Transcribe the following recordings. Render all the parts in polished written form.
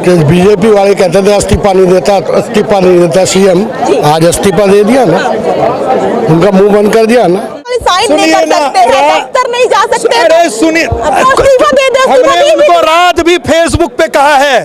कि बीजेपी वाले कहते थे इस्तीफा नहीं देता सीएम, आज इस्तीफा दे दिया ना, उनका मुंह बंद कर दिया ना। साइन नहीं कर सकते हैं, दफ्तर नहीं जा सकते। अरे सुनिए, हमने उनको रात भी फेसबुक पे कहा है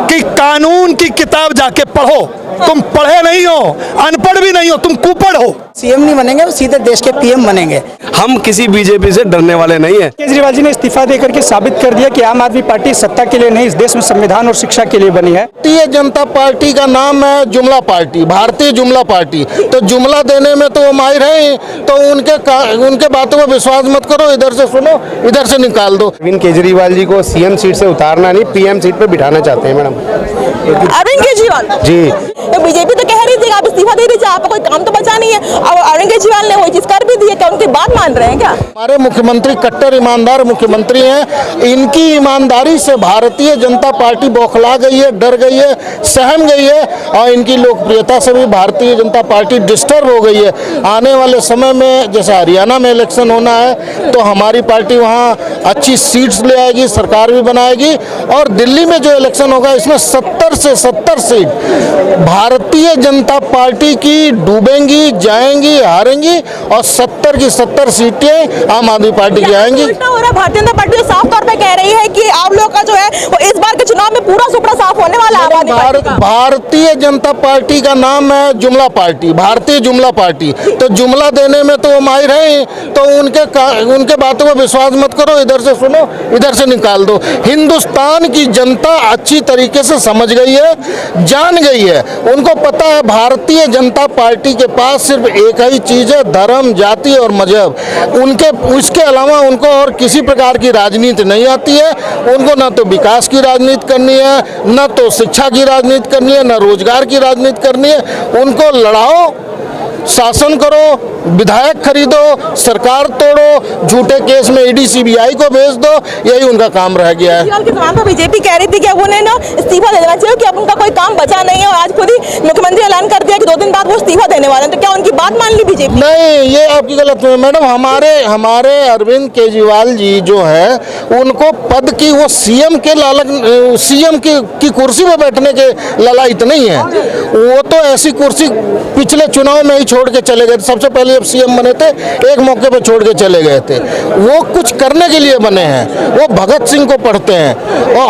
कि कानून की किताब जाके पढ़ो। तुम पढ़े नहीं हो, अनपढ़ भी नहीं हो, तुम कुपढ़ हो। सीएम नहीं बनेंगे, वो सीधे देश के पीएम बनेंगे। हम किसी बीजेपी से डरने वाले नहीं है। केजरीवाल जी ने इस्तीफा देकर के साबित कर दिया कि आम आदमी पार्टी सत्ता के लिए नहीं, इस देश में संविधान और शिक्षा के लिए बनी है। भारतीय जनता पार्टी का नाम है जुमला पार्टी, भारतीय जुमला पार्टी। तो जुमला देने में तो वो माहिर है, तो उनके बातों में विश्वास मत करो, इधर से सुनो, इधर से निकाल दो। अरविंद केजरीवाल जी को सीएम सीट से उतारना नहीं, पीएम सीट पे बिठाना चाहते हैं मैडम। अरविंद केजरीवाल जी, तो बीजेपी तो कह रही थी आप इस्तीफा दे दीजिए, आपका कोई काम तो बचा नहीं है। अब अरविंद केजरीवाल ने वो चीज कर भी दी है, क्या उनकी बात मान रहे हैं क्या? हमारे मुख्यमंत्री कट्टर ईमानदार मुख्यमंत्री हैं, इनकी ईमानदारी से भारतीय जनता पार्टी बौखला गई है, डर गई है, सहम गई है, और इनकी लोकप्रियता से भी भारतीय जनता पार्टी डिस्टर्ब हो गई है। आने वाले समय में जैसे हरियाणा में इलेक्शन होना है तो हमारी पार्टी वहाँ अच्छी सीट्स ले आएगी, सरकार भी बनाएगी, और दिल्ली में जो इलेक्शन होगा इसमें 70 से 70 सीट भारतीय जनता पार्टी की डूबेंगी, जाएंगी, हारेंगी, और 70 की 70 सीटें आम आदमी पार्टी की आएंगी। उल्टा हो रहा है, भारतीय जनता पार्टी साफ तौर पे कह रही है कि आप लोग का जो है वो इस बार के चुनाव में पूरा सुपड़ा साफ होने वाला है। भारतीय जनता पार्टी का नाम है जुमला पार्टी, भारतीय जुमला पार्टी। तो जुमला देने में तो वो माहिर है, तो उनके बातों में विश्वास मत करो, इधर से सुनो, इधर से निकाल दो। हिंदुस्तान की जनता अच्छी तरीके से समझ गई है, जान गई है, उनको पता है भारतीय जनता पार्टी के पास सिर्फ एक ही चीज है, धर्म, जाति और मजहब। उसके अलावा उनको और किसी प्रकार की राजनीति नहीं आती है। उनको ना तो विकास की राजनीति करनी है, न तो शिक्षा की राजनीति करनी है, न रोजगार की राजनीति करनी है। उनको लड़ाओ, शासन करो, विधायक खरीदो, सरकार तोड़ो, झूठे केस में ईडी सीबीआई को भेज दो, यही उनका काम रह गया है। बीजेपी कह रही थी कि अब उन्हें ना इस्तीफा दे देना चाहिए, कि अब उनका कोई काम बचा नहीं है, और आज खुद ही मुख्यमंत्री ऐलान कर दिया कि 2 दिन बाद वो इस्तीफा देने वाले हैं। तो क्या उनकी बात मान ली बीजेपी? नहीं, ये आपकी गलत है मैडम। हमारे अरविंद केजरीवाल जी जो है उनको पद की, वो सीएम के लालच, सीएम की कुर्सी पे बैठने के लालच नहीं है। वो तो ऐसी कुर्सी पिछले चुनाव में ही छोड़ के चले गए। सबसे पहले जब सीएम बने थे एक मौके पे छोड़ के चले गए थे। वो कुछ करने के लिए बने हैं, वो भगत सिंह को पढ़ते हैं, और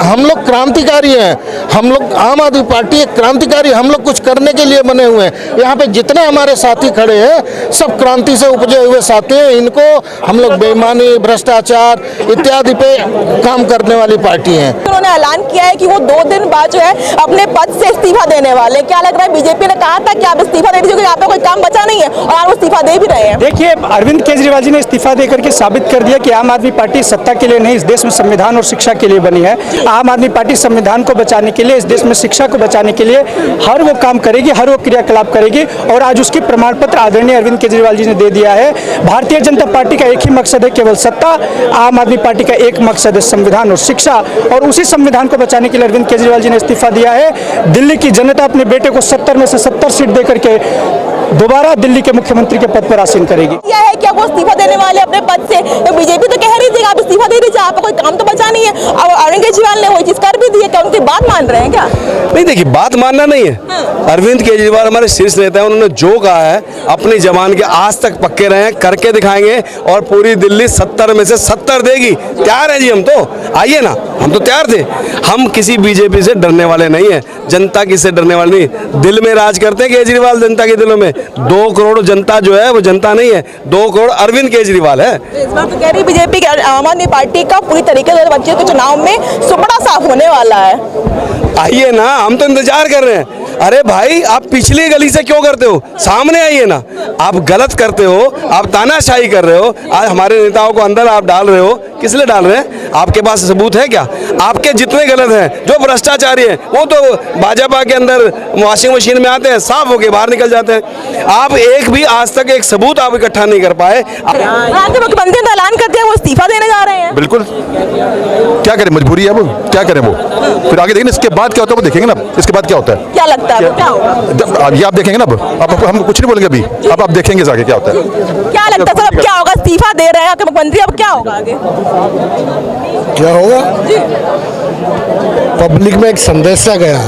हम लोग क्रांतिकारी हैं। हम लोग आम आदमी पार्टी एक क्रांतिकारी, हम लोग कुछ करने के लिए बने हुए हैं। यहाँ पे जितने हमारे साथी खड़े हैं सब क्रांति से उपजे हुए साथी हैं। इनको हम लोग बेईमानी, भ्रष्टाचार इत्यादि पे काम करने वाली पार्टी है। उन्होंने ऐलान किया है कि वो 2 दिन बाद जो है अपने पद से इस्तीफा देने वाले। क्या लग रहा है, बीजेपी ने कहा था कि आप इस्तीफा दे दीजिए, आप कोई काम बचा नहीं है, और आप इस्तीफा दे भी रहे हैं? देखिए, अरविंद केजरीवाल जी ने इस्तीफा देकर के साबित कर दिया कि आम आदमी पार्टी सत्ता के लिए नहीं, इस देश में संविधान और शिक्षा के लिए बनी है। आम आदमी पार्टी संविधान को बचाने के लिए, इस देश में शिक्षा को बचाने के लिए हर वो काम करेगी, हर वो क्रियाकलाप करेगी, और आज उसकी प्रमाण पत्र आदरणीय अरविंद केजरीवाल जी ने दे दिया है। भारतीय जनता पार्टी का एक ही मकसद है, केवल सत्ता। आम आदमी पार्टी का एक मकसद है संविधान और शिक्षा, और उसी संविधान को बचाने के लिए अरविंद केजरीवाल जी ने इस्तीफा दिया है। दिल्ली की जनता अपने बेटे को 70 में से 70 सीट देकर के दोबारा दिल्ली के मुख्यमंत्री के पद पर आसीन करेगी। क्या है, क्या वो इस्तीफा देने वाले अपने पद से? तो बीजेपी तो कह रही थी आप इस्तीफा दे दीजिए, आपका कोई काम तो बचा नहीं है, और अरविंद केजरीवाल ने वो चीज कर भी दी है। क्या उनकी बात मान रहे हैं क्या? नहीं, देखिए, बात मानना नहीं है। अरविंद केजरीवाल हमारे शीर्ष नेता हैं, उन्होंने जो कहा है अपनी जबान के आज तक पक्के रहे हैं, करके दिखाएंगे, और पूरी दिल्ली 70 में से 70 देगी। तैयार है जी, हम तो, आइए ना, हम तो तैयार थे। हम किसी बीजेपी से डरने वाले नहीं है, जनता किससे डरने वाले नहीं। दिल में राज करते हैं केजरीवाल, जनता के दिलों में। 2 करोड़ जनता जो है वो जनता नहीं है, 2 करोड़ अरविंद केजरीवाल है। इस बार तो कह रही बीजेपी आम आदमी पार्टी का पूरी तरीके से बच्चे के चुनाव में सुपड़ा साफ होने वाला है। आइए ना, हम तो इंतजार कर रहे हैं। अरे भाई, आप पिछली गली से क्यों करते हो? सामने आइए ना। आप गलत करते हो, आप तानाशाही कर रहे हो, आज हमारे नेताओं को अंदर आप डाल रहे हो। किस लिए डाल रहे हैं? आपके पास सबूत है क्या? आपके जितने गलत हैं, जो भ्रष्टाचारी हैं, वो तो भाजपा के अंदर वॉशिंग मशीन में आते हैं, साफ होके बाहर निकल जाते हैं। आप एक भी आज तक एक सबूत आप इकट्ठा नहीं कर पाए। मुख्यमंत्री ने ऐलान कर दिया वो इस्तीफा देने जा रहे हैं। बिल्कुल, क्या करें, मजबूरी है, वो क्या करें। वो फिर आगे देखेंगे, इसके बाद क्या होता है वो देखेंगे ना। इसके बाद क्या होता है, क्या लगता है क्या होगा? ये आप देखेंगे ना। अब हम कुछ नहीं बोलेंगे अभी, अब आप देखेंगे आगे क्या होता है। क्या लगता है सर, अब क्या होगा? इस्तीफा दे रहे हैं मुख्यमंत्री, अब क्या होगा आगे? क्या होगा? पब्लिक में एक संदेश सा गया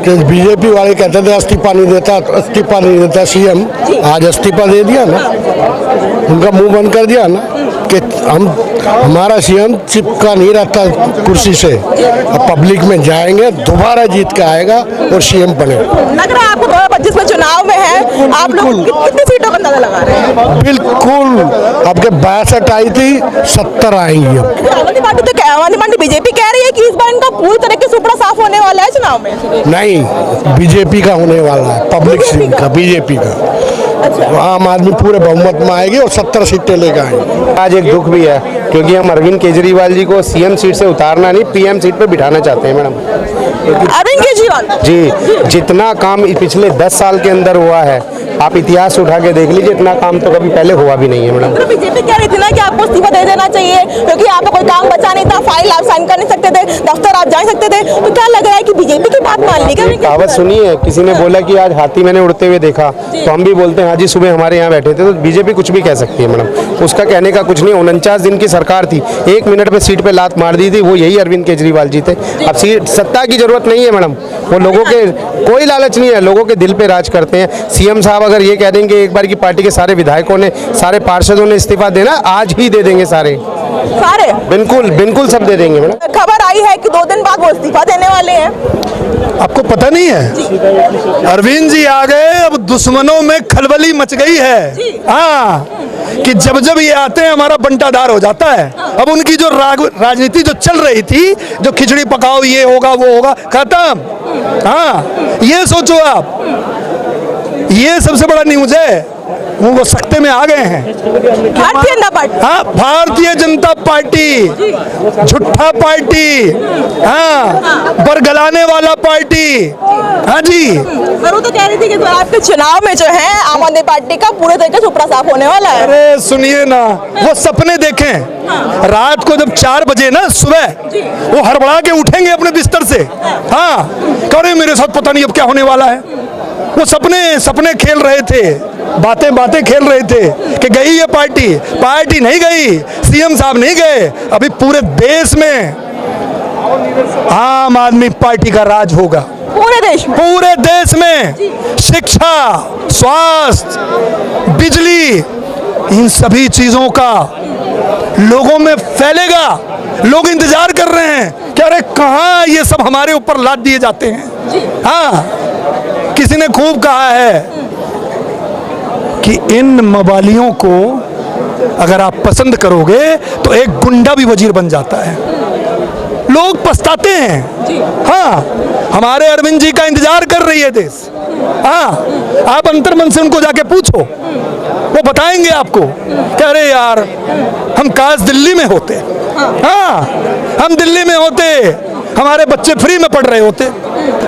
कि बीजेपी वाले कहते थे इस्तीफा नहीं देता सीएम, आज इस्तीफा दे दिया ना, उनका मुंह बंद कर दिया ना कि हमारा सीएम चिपका नहीं रहता कुर्सी से, अब पब्लिक में जाएंगे, दोबारा जीत के आएगा और सीएम बनेगा। लग रहा है आपको 2025 में चुनाव में है, आप लोग कितनी सीटों का अंदाजा लगा रहे हैं? बिल्कुल, अब के 62 आई थी, 70 आएंगी अब। आम आदमी पार्टी बीजेपी कह रही है कि इस बार इनका पूरी तरीके से सुपड़ा साफ होने वाला है चुनाव में। नहीं, बीजेपी का होने वाला है, पब्लिक सीट का, बीजेपी का। आम आदमी पूरे बहुमत में आएगी और 70 सीटें लेकर आएंगे। आज एक दुख भी है क्योंकि हम अरविंद केजरीवाल जी को सीएम सीट से उतारना नहीं, पीएम सीट पे बिठाना चाहते हैं मैडम। अरविंद केजरीवाल जी, जितना काम पिछले 10 साल के अंदर हुआ है, आप इतिहास उठा के देख लीजिए, इतना काम तो कभी पहले हुआ भी नहीं है मैडम। तो बीजेपी कह रही थी ना कि आपको इस्तीफा दे देना चाहिए क्योंकि आप कोई काम बचा नहीं था, फाइल आप साइन कर नहीं सकते थे, दफ्तर आप जा सकते थे, तो क्या लग रहा है कि बीजेपी की बात मान ली क्या? कहावत सुनी है, किसी ने बोला कि आज हाथी मैंने उड़ते हुए देखा, तो हम भी बोलते हैं हाँ जी, सुबह हमारे यहाँ बैठे थे। तो बीजेपी कुछ भी कह सकती है मैडम, उसका कहने का कुछ नहीं। 49 दिन की सरकार थी, 1 मिनट पे सीट पे लात मार दी थी, वो यही अरविंद केजरीवाल जी थे। अब सत्ता की जरूरत नहीं है मैडम, वो लोगों के कोई लालच नहीं है, लोगों के दिल पे राज करते हैं। सीएम साहब अगर ये कह देंगे एक बार की पार्टी के सारे विधायकों ने, सारे पार्षदों ने इस्तीफा देना, आज ही दे देंगे सारे, बिल्कुल सब दे देंगे मैडम। खबर आई है कि 2 दिन बाद वो इस्तीफा देने वाले हैं। आपको पता नहीं है? अरविंद जी आ गए, अब दुश्मनों में खलबली मच गई है। हाँ, कि जब जब ये आते हैं हमारा बंटाधार हो जाता है। अब उनकी जो राजनीति जो चल रही थी, जो खिचड़ी पकाओ, ये होगा वो होगा, खत्म। हाँ, ये सोचो आप, ये सबसे बड़ा न्यूज है, वो सख्ते में आ गए हैं। भारतीय जनता पार्टी, हाँ, भारतीय जनता पार्टी झूठा पार्टी, हाँ, बरगलाने वाला पार्टी। हाँ जी, और वो तो कह रही थी कि आपके चुनाव में जो है आम आदमी पार्टी का पूरे तरीके से सुपड़ा साफ होने वाला है। अरे सुनिए ना, वो सपने देखें, रात को जब 4 बजे ना सुबह, वो हड़बड़ा के उठेंगे अपने बिस्तर से। हाँ, करे मेरे साथ पता नहीं अब क्या होने वाला है। वो सपने खेल रहे थे, बातें खेल रहे थे कि गई ये पार्टी नहीं गई, सीएम साहब नहीं गए। अभी पूरे देश में आम आदमी पार्टी का राज होगा, पूरे देश में शिक्षा, स्वास्थ्य, बिजली, इन सभी चीजों का लोगों में फैलेगा। लोग इंतजार कर रहे हैं कि अरे कहाँ ये सब हमारे ऊपर लाद दिए जाते हैं। हाँ, किसी ने खूब कहा है कि इन मवालियों को अगर आप पसंद करोगे तो एक गुंडा भी वजीर बन जाता है। लोग पछताते हैं। हाँ, हमारे अरविंद जी का इंतजार कर रही है देश। हाँ, आप अंतर्मन से उनको जाके पूछो, वो बताएंगे आपको कि अरे यार, हम काश दिल्ली में होते। हाँ, हम दिल्ली में होते, हमारे बच्चे फ्री में पढ़ रहे होते।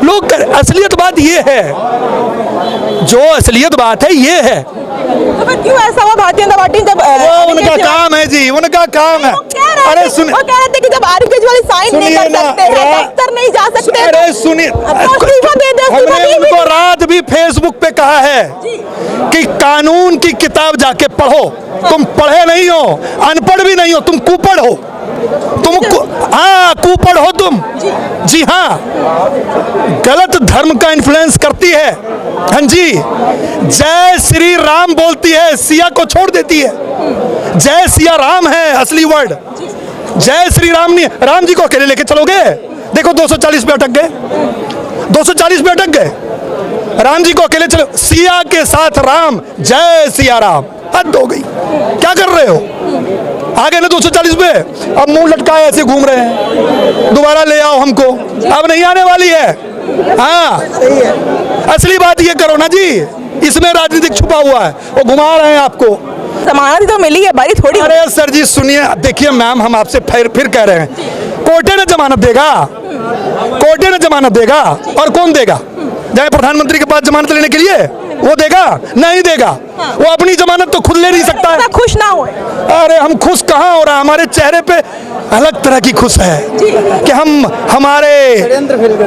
लोग, असलियत बात ये है, जो असलियत बात है ये है। तो फिर क्यों ऐसा हुआ भारतीय जनता पार्टी जब उनका काम है जी, उनका काम है। अरे सुनिए, वो कह रहे थे कि जब आरिफ केजरीवाल साइन नहीं कर सकते हैं, दफ्तर नहीं जा सकते, अरे सुनिए, हमने उनको रात भी फेसबुक पे कहा है कि कानून की किताब जाके पढ़ो। तुम पढ़े नहीं हो, अनपढ़ भी नहीं हो, तुम कुपढ़ हो, हाँ, कुपढ़ हो तुम। जी हाँ, गलत धर्म का इन्फ्लुएंस करती है। हाँ जी, जय श्री राम बोलती है, सिया को छोड़ देती है। जय सिया राम है असली वर्ड, जय श्री राम नहीं। राम जी को अकेले लेके चलोगे? देखो 240 पे अटक गए, 240 पे अटक गए। राम जी को अकेले चलो, सिया के साथ राम, जय सिया राम। हद हो गई, क्या कर रहे हो? आ गए ना 240 पे, अब मुंह लटकाए ऐसे घूम रहे हैं। दोबारा ले आओ हमको, अब नहीं आने वाली है। हाँ, असली बात ये करो ना जी, इसमें राजनीतिक छुपा हुआ है, वो घुमा रहे हैं आपको। जमानत तो मिली है, बड़ी थोड़ी। अरे सर जी सुनिए, देखिए मैम, हम आपसे फिर कह रहे हैं, कोर्टे ने जमानत देगा, कोर्टे ने जमानत देगा, और कौन देगा? जाए प्रधानमंत्री के पास जमानत लेने के लिए, वो देगा? नहीं देगा। वो अपनी जमानत तो खुद ले नहीं सकता है। खुश ना हो। अरे हम खुश कहाँ हो रहा है, हमारे चेहरे पे अलग तरह की खुश है कि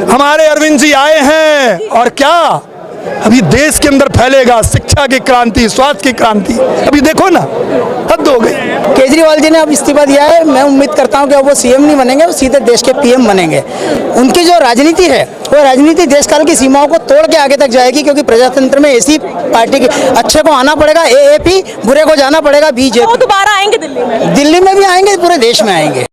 हमारे अरविंद जी आए हैं, और क्या अभी देश के अंदर फैलेगा शिक्षा की क्रांति, स्वास्थ्य की क्रांति। अभी देखो ना, हद हो गई। केजरीवाल जी ने अब इस्तीफा दिया है। मैं उम्मीद करता हूं कि अब वो सीएम नहीं बनेंगे, वो सीधे देश के पीएम बनेंगे। उनकी जो राजनीति है वो राजनीति देश काल की सीमाओं को तोड़ के आगे तक जाएगी, क्योंकि प्रजातंत्र में ऐसी पार्टी के अच्छे को आना पड़ेगा एएपी, बुरे को जाना पड़ेगा बीजेपी। वो दोबारा आएंगे दिल्ली में? दिल्ली में भी आएंगे, पूरे देश में आएंगे।